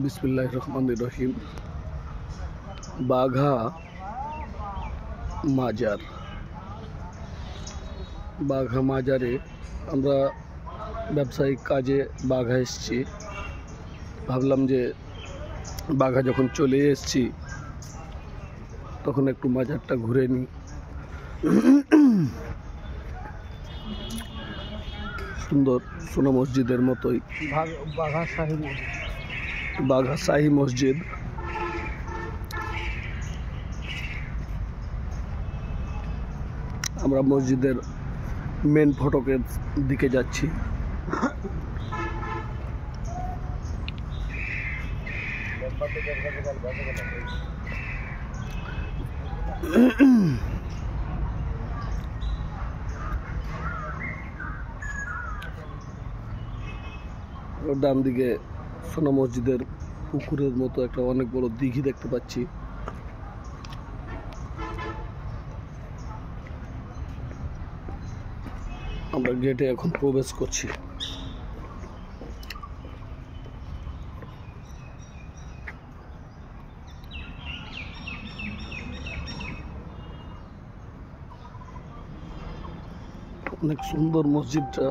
বিসমিল্লাহির রহমানির রহিম। বাঘা মাজার, বাঘা মাজারে আমরা ব্যবসায়িক কাজে বাঘা এসেছি। ভাবলাম যে বাঘা যখন চলে এসেছি তখন একটু মাজারটা ঘুরে নিই। সুন্দর সোনা মসজিদের মতোই বাঘা শাহী মসজিদ। আমরা মসজিদের মেন ফটকের দিকে যাচ্ছি। ডান দিকে সোনা মসজিদের পুকুরের মতো একটা অনেক বড় দিঘি দেখতে পাচ্ছি। আমরা গেটে এখন প্রবেশ করছি। অনেক সুন্দর মসজিদটা।